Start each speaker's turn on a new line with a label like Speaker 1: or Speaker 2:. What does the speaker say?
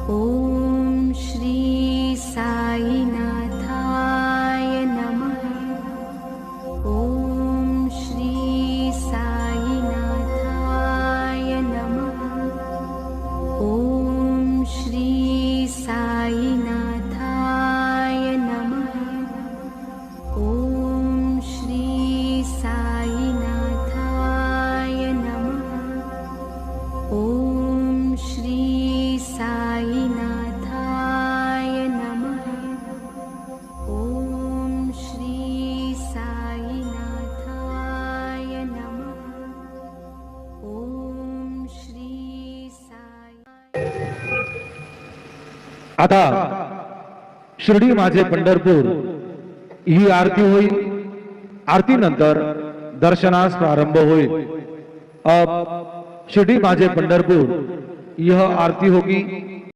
Speaker 1: ओम श्री साईनाथाय नमः। ओम श्री साईनाथाय नमः। ओम श्री साईनाथाय नमः। ओम श्री साईनाथाय नमः। ओम श्री साईनाथाय नमः। ओम श्री साईनाथाय नमः। ओम श्री साई।
Speaker 2: आता शिर्डी माझे पंढरपूर ही आरती होईल। आरती नंतर दर्शनास प्रारंभ होईल। अब शिर्डी माझे पंढरपूर यह आरती होगी।